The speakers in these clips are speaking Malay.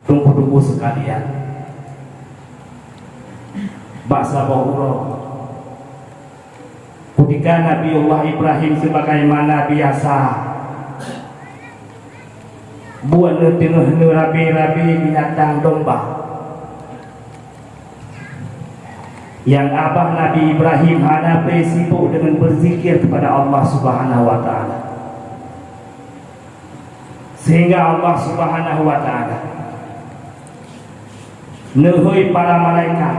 tunggu-tunggu sekalian, bangsa bahura ketika Nabiullah Ibrahim sebagaimana biasa buat tengah rabi-rabi binatang domba yang abah Nabi Ibrahim hadapi sibuk dengan berzikir kepada Allah Subhanahu wa taala, sehingga Allah Subhanahu wa taala nehoi para malaikat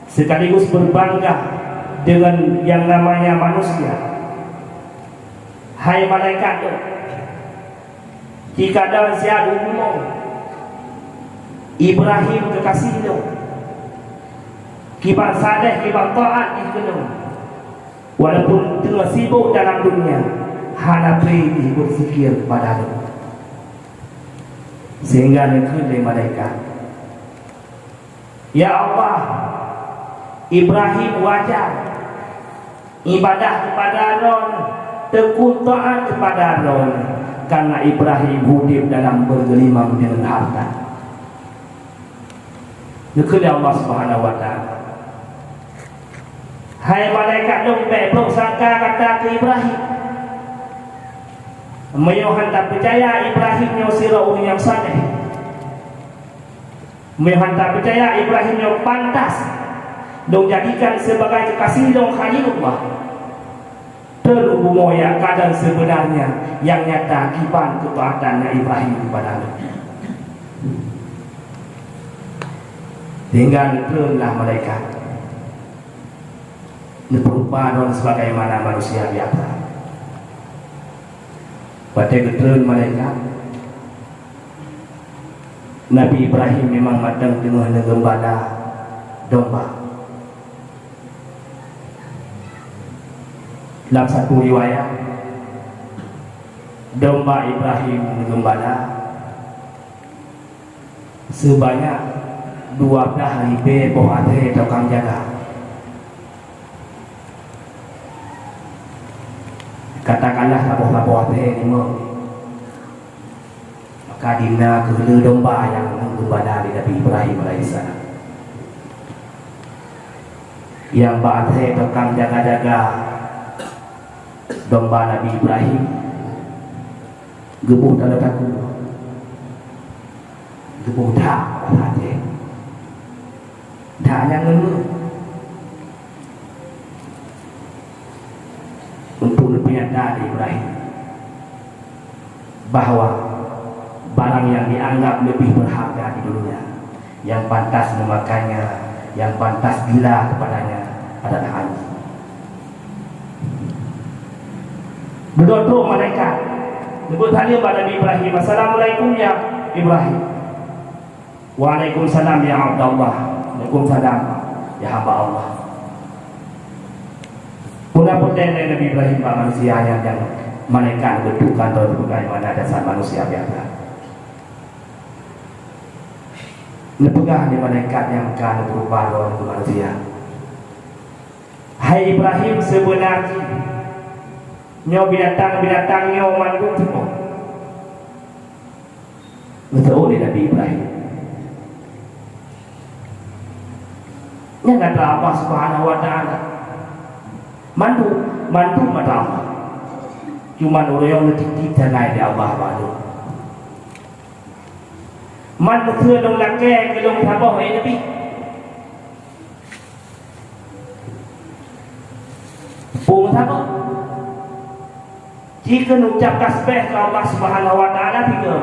sekaligus berbangga dengan yang namanya manusia. Hai malaikat, jika dalam siadu Ibrahim kekasihnya kibar sadeh, kibar taat dikenal, walaupun tengah sibuk dalam dunia, hanapi berzikir kepada Allah, sehingga nekun dari malaikat, ya Allah, Ibrahim wajar ibadah kepada Allah, tekun taat kepada Allah, karena Ibrahim hidup dalam bergelimang dengan harta. Nekun Allah Subhanahu wa taala. Hai malaikat dong peluk sangka kata ke Ibrahim, Meyohan tak percaya Ibrahim nyo sirau yang saleh, Meyohan tak percaya Ibrahim nyo pantas dong jadikan sebagai kekasih dong Khalilullah. Terhubung moya kadang sebenarnya yang nyata akibat ketaatannya Ibrahim kepada Allah. Hingga turunlah malaikat perumpamaan sebagaimana manusia biasa. Pada keturun malaikat, Nabi Ibrahim memang matang tengah gembala domba. Dalam satu riwayat, domba Ibrahim gembala sebanyak 12 ribu bohate tukang jaga. Katakanlah labuh-labuh apa lima, maka dina kehela domba yang menggembala di Nabi Ibrahim alaihissalam, yang ba'athe tukang jaga-jaga domba Nabi Ibrahim gebuh dalam takut, gebuh tak hati, tak yang ngeluh dari Ibrahim bahwa barang yang dianggap lebih berharga di dunia, yang pantas memakannya, yang pantas gila kepadanya adalah haji. Berdoa mereka nyebut hadir pada Nabi Ibrahim, assalamualaikum ya Ibrahim, waalaikumsalam ya Abdullah, waalaikumsalam ya hamba Allah. Pun dari Nabi Ibrahim manusia yang malaikat bentukan atau bagaimana dasar manusia biasa. Nepegah di malaikat yang kan berupa roh manusia. Hai Ibrahim, sebenarnya nyo binatang nyo manggung semua. Betul di Nabi Ibrahim. Yang kata Allah Subhanahu wa taala, mandu mata Allah. Cuma orang yang letih tanai di Allah baru. Man betul dong laki kelong tabah ini Nabi. Bung tabah. Jika ucap tasbih ke Allah Subhanahu wa taala tiga.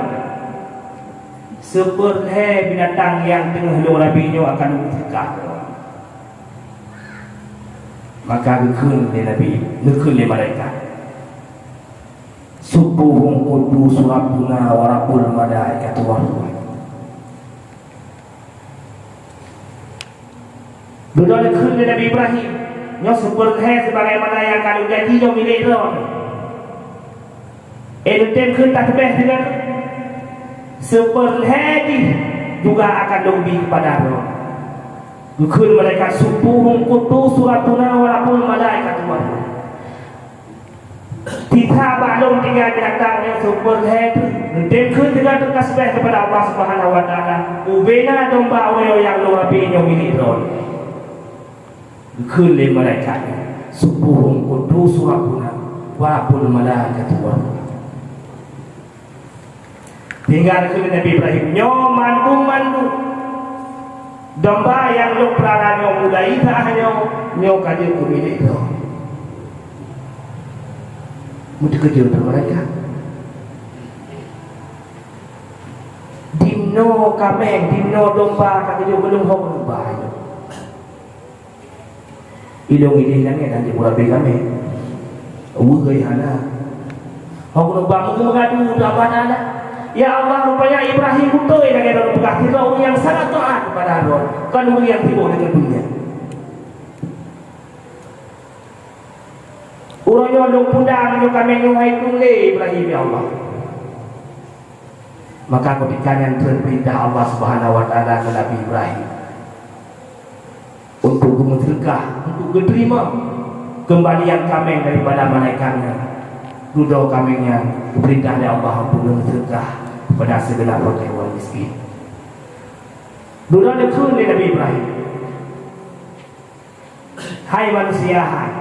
Seperti binatang yang tengah long rabinya akan bertekak. Maka gekun di Nabi, gekun di malaikat. Subuhum kudus rabbuna wa rabbul malaikatu warruh. Berdoa gekun di Nabi Ibrahim, nyo seperti sebagaimana yang kalau janji nyo milik roh. Entem kun tasbih dengan seperti juga akan lebih pada roh. Gekun mereka subuhum kudus suratuna wa rabbul malaikatu warruh. Kita balong tinggal binatang yang seperti Ngedengkeun dengan berkasbah kepada Allah Subhanahu wa taala. Ubena domba aweo yang luar biasa milik Ron. Keun le malaikat. Subuhum qudus rabbuna wa qul malaikatu wa tinggal ke Nabi Ibrahim nyo mandu domba yang lo perana nyo mulai tak nyo kaji ku milik itu mudah kerja untuk mereka dimno kameng dimno domba kaji belum hok domba ilung ini nangnya dan dimulai kami ugai hana hok domba mengadu domba nana. Ya Allah, rupanya Ibrahim betul yang ada dalam bekas yang sangat taat kepada Allah. Kan yang tiba dengan dunia. Urangnya long pundang yang kami nyuhai tunle Ibrahim ya Allah. Maka ketika yang perintah Allah Subhanahu wa taala ke Nabi Ibrahim untuk memelihara, untuk menerima kembalian kami daripada malaikatnya. Duduk kaminya perintah dari Allah untuk bersedekah kepada segala fakir wal miskin. Duduk dekun dari Nabi Ibrahim. Hai manusia, hai.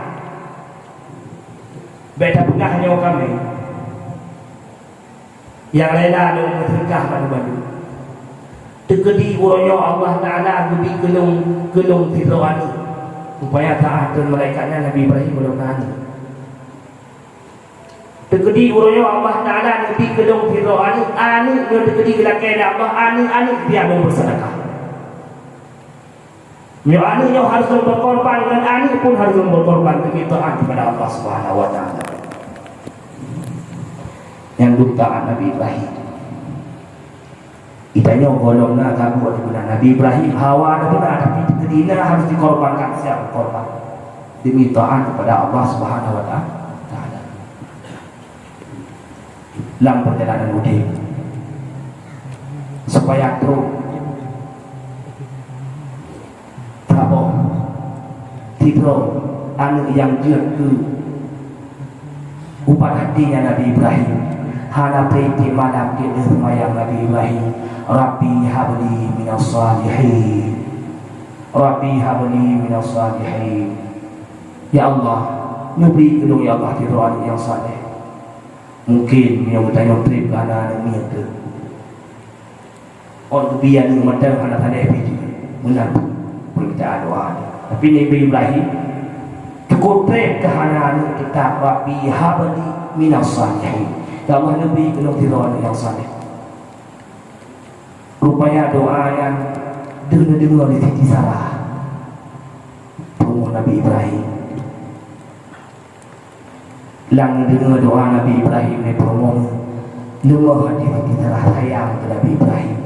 Beta pengahnya kami. Yang rela untuk bersedekah bantu-bantu. Tekedi uronya Allah Taala gudi gelung tiroan. Upaya taat dan malaikatnya Nabi Ibrahim belum tahan. Tegedi uronya Allah Ta'ala nabi kedong tiro ani dia tegedi gelakai Allah ani dia mau bersedekah. Nyo ani nyo harus berkorban dan ani pun harus berkorban demi taat kepada Allah Subhanahu wa taala. Yang dutaan Nabi Ibrahim. Itanya golongna kamu kepada Nabi Ibrahim hawa ada benar tapi tegedina harus dikorbankan siapa korban demi taat kepada Allah Subhanahu wa taala. Dalam perjalanan mudik supaya terus tabung tidur anu yang dia ke upat hatinya Nabi Ibrahim hana priti malam dia semayang Nabi Ibrahim Rabbi habli minas salihin Rabbi habli minas salihin ya Allah nubri kedua ya Allah tidur yang saleh. Mungkin yang bertanya trip kerana ni tu. Orang biar ni macam anak tadi itu benar permintaan doa. Tapi Nabi Ibrahim cukup trip kerana kita Rabbi habli minas salihin. Ya Allah Nabi kena tidur yang saleh. Rupanya doa yang dengar di sisi salah. Tunggu Nabi Ibrahim. Lang dengar doa Nabi Ibrahim ni promong lemah hati kita lah sayang ke Nabi Ibrahim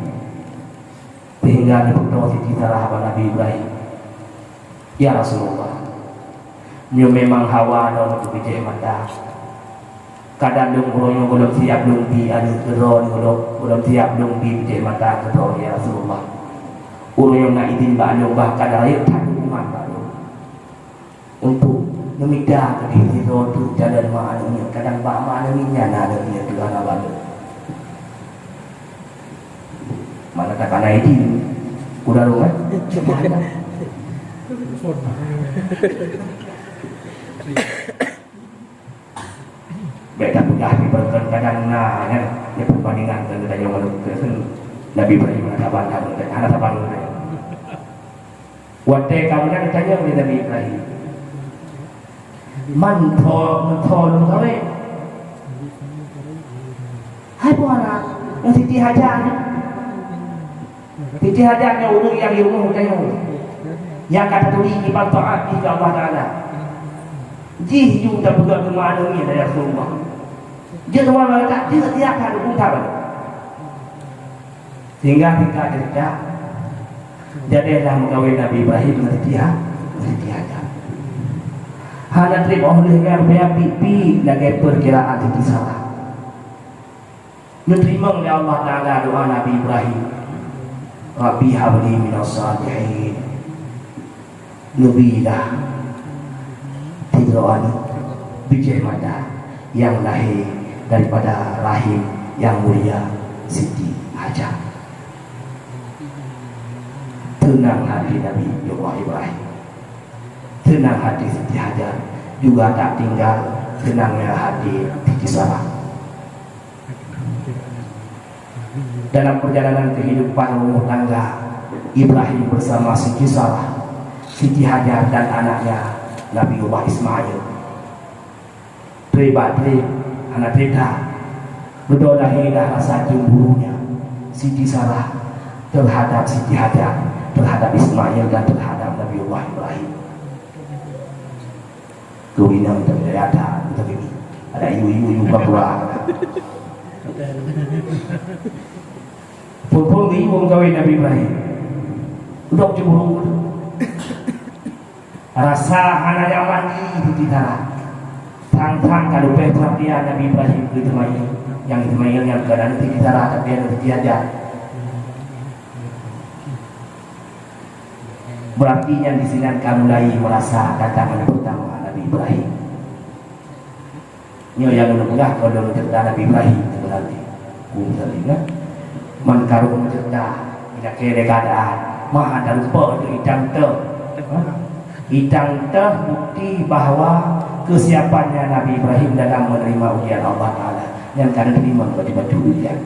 sehingga berdoa kita lah kepada Nabi Ibrahim ya Rasulullah nyo memang hawa no untuk bijak mata kadang dong royo belum siap dong di anu keron belum siap dong di bijak mata keron ya Rasulullah uroyo nak izin ba bahkan rakyat tak hukuman baru untuk Nemida ke diri tu jalan maknanya kadang bak maknanya nada dia tu ana balu. Mana kata kana ini udah rumah. Beda punya diperkan kadang nah kan dia perbandingan dengan yang malu Nabi Ibrahim ada bandar ada sabar. Wate kamu kan ditanya oleh Nabi Ibrahim. Mentol kawin. Hai puara, yang siti hajarnya. Siti hajarnya urut yang ilmu kayu. Yang kata tuli ibadah taat di Allah Taala. Jih juga bukan kemana ni dari Rasulullah. Dia semua mereka dia tidak akan hukum sehingga kita tidak jadilah mengawin Nabi Ibrahim dengan dia hajar. Hana trip olehnya punya pipi lagi perkiraan itu salah. Menerima oleh Allah Taala doa Nabi Ibrahim. Rabbi habli minas salihin. Nubilah tiroan bijak mata yang lahir daripada rahim yang mulia Siti Hajar. Tenang hati Nabi Ibrahim, tenang hati Siti Hajar, juga tak tinggal tenangnya hati Siti Sarah. Dalam perjalanan kehidupan rumah tangga Ibrahim bersama Siti Sarah, Siti Hajar dan anaknya Nabiullah Ismail, tribadri anak cerita berdolahilah rasa cemburunya Siti Sarah terhadap Siti Hajar, terhadap Ismail dan terhadap Nabiullah Ibrahim. Kemudian kita ada ibu-ibu Papua. Pun ibu gawe Nabi Ibrahim. Udah cemburu. Rasa anak yang mati di kita. Tang-tang kalau perhatian Nabi Ibrahim ke Ismail, yang Ismail yang keadaan di kita tapi yang Siti Hajar. Berarti yang di sini kamu mulai merasa datangan pertama Nabi Ibrahim. Ini yang menegah kalau cerita Nabi Ibrahim sebenarnya. Misalnya, menkarung cerita tidak kira keadaan. Maha dan lupa itu idang teh bukti bahwa kesiapannya Nabi Ibrahim dalam menerima ujian Allah Taala. Yang kadang terima batu ujian.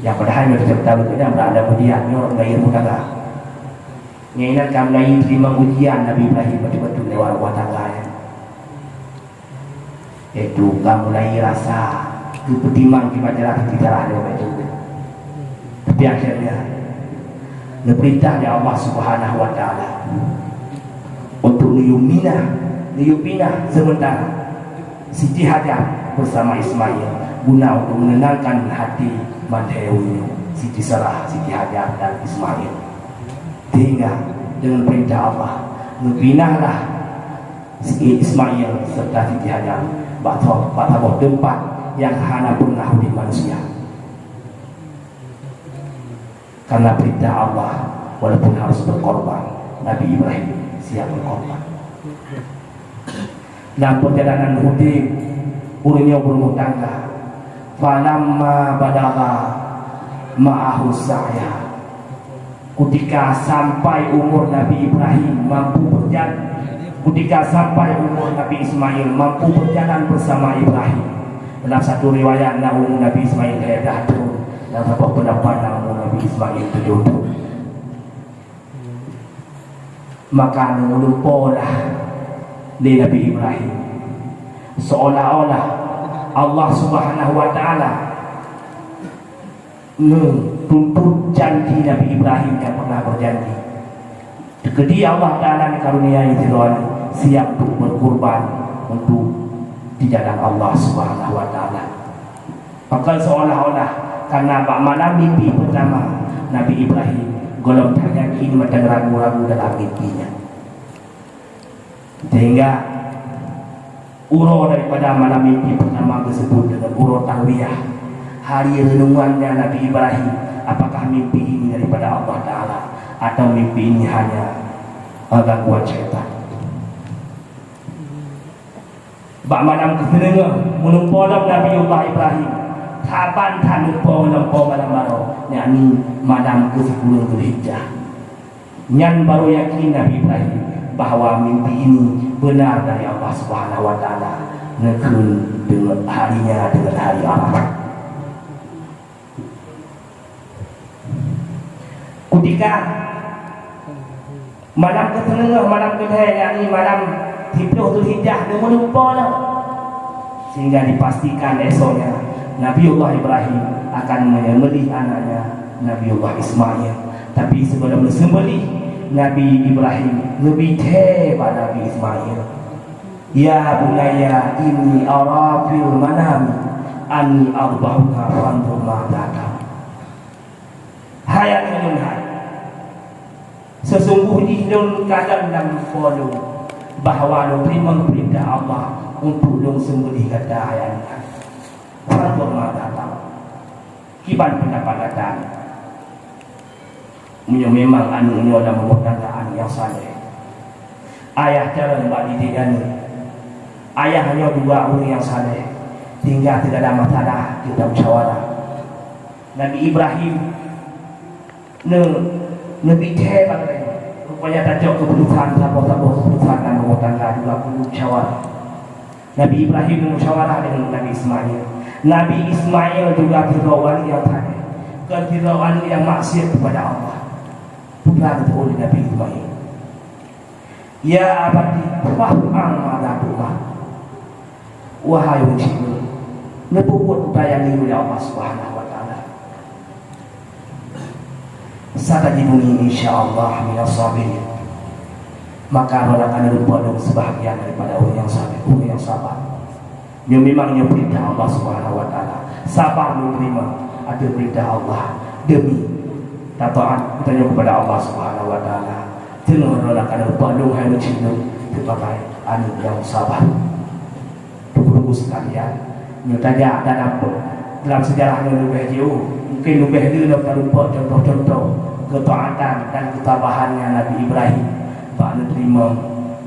Yang padahal yang cerita begitu berada ujian, ini orang ilmu tangga. Nyinan kamu lagi terima ujian Nabi Ibrahim betul-betul lewat rumah tangganya. Itu kamu lagi rasa kepetiman kita jalan tidak ada itu. Tapi akhirnya perintah dari Allah Subhanahu Wa Taala untuk niyumina sementara Siti Hajar bersama Ismail guna untuk menenangkan hati Madhewi, Siti Sarah, Siti Hajar dan Ismail. Sehingga dengan perintah Allah pinahlah Ismail serta Siti Hajar pada tempat yang hana pernah di manusia. Karena perintah Allah, walaupun harus berkorban, Nabi Ibrahim siap berkorban. Dalam perjalanan Hudaybiyah, ulunnya berumah tangga, falamma balagha ma'ahu sa'ya. Ketika sampai umur Nabi Ibrahim mampu berjalan, ketika sampai umur Nabi Ismail mampu berjalan bersama Ibrahim. Dalam satu riwayat umur Nabi Ismail hedah tu, dalam satu pendapat umur Nabi Ismail 70. Maka melupalah di Nabi Ibrahim, seolah-olah Allah Subhanahu Wa Taala tuntut janji Nabi Ibrahim yang pernah berjanji. Ketika Allah Ta'ala karuniai Fir'aun siap untuk berkorban untuk di jalan Allah Subhanahu Wa Ta'ala. Maka seolah-olah karena malam mimpi pertama Nabi Ibrahim golong tak yakin macam ragu-ragu dalam mimpinya, sehingga urut daripada malam mimpi pertama tersebut dengan urut tarwiyah, hari renungannya Nabi Ibrahim, apakah mimpi ini daripada Allah Ta'ala atau mimpi ini hanya gangguan syaitan. Bak malam kesenengah menumpolong Nabi Ibrahim taban tak lupa melampau malam baru, yakni malam ke-10 Zulhijjah. Nyan baru yakin Nabi Ibrahim bahawa mimpi ini benar dari Allah Subhanahu Wa Ta'ala, nekun dengan harinya dengan hari Arafah. Ketika malam ke-10, malam ke-10, yakni malam 10 Zulhijjah, dia melupa lah. Sehingga dipastikan esoknya Nabiullah Ibrahim akan menyembelih anaknya Nabiullah Ismail. Tapi sebelum disembelih, Nabi Ibrahim lebih hebat Nabi Ismail. Ya bunaya inni ara fil manam anni arbahuka fanzur ma ta'am. Hayat menunhat, sesungguhnya nun kadang dalam polu bahawa lu terima perintah Allah untuk lu sembelih kata ayatnya. Fanzur ma ta'am. Kiban pendapat datang, memang anu ini adalah merupakan yang saleh. Ayah cara membagi dia ni. Ayah hanya dua orang yang saleh, tinggal tidak ada masalah kita musyawarah. Nabi Ibrahim Nabi hebat rupanya tajak keputusan sabah-sabah keputusan dan rumah tangga juga perlu musyawarah. Nabi Ibrahim musyawarah dengan Nabi Ismail. Nabi Ismail juga fir'aun yang tadi ke fir'aun yang maksiat kepada Allah. Putra oleh Nabi Ismail, ya abadi faham madadullah, wahai muslim, nebuat budaya ini oleh Allah Subhanahu wa taala. Satajibuni insyaallah minas sabirin. Maka orang akan lupa dong sebahagian daripada orang yang sabar, orang yang sabar. Yang memangnya perintah Allah Subhanahu wa taala. Sabar menerima ada perintah Allah demi taat bertanya kepada Allah Subhanahu wa taala. Tengah orang akan lupa dong hai mencintai sebagai anu yang sabar. Tunggu sekalian, nyatanya dalam sejarahnya lebih jauh, mungkin lebih dulu dapat lupa contoh-contoh ketaatan dan ketabahannya Nabi Ibrahim bak menerima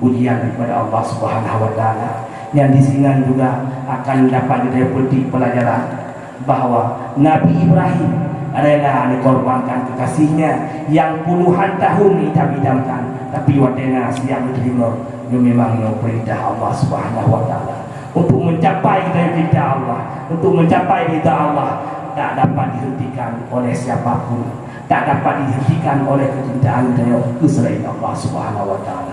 ujian daripada Allah Subhanahu wa taala. Yang di sini juga akan dapat didapat pelajaran bahawa Nabi Ibrahim adalah dikorbankan kekasihnya yang puluhan tahun diidam-idamkan, tapi wadena siap menerima yang memangnya perintah Allah Subhanahu wa taala. Untuk mencapai perintah Allah, untuk mencapai ridha Allah, tak dapat dihentikan oleh siapapun, tak dapat dihentikan oleh kecintaan dan keselain Allah Subhanahu wa taala.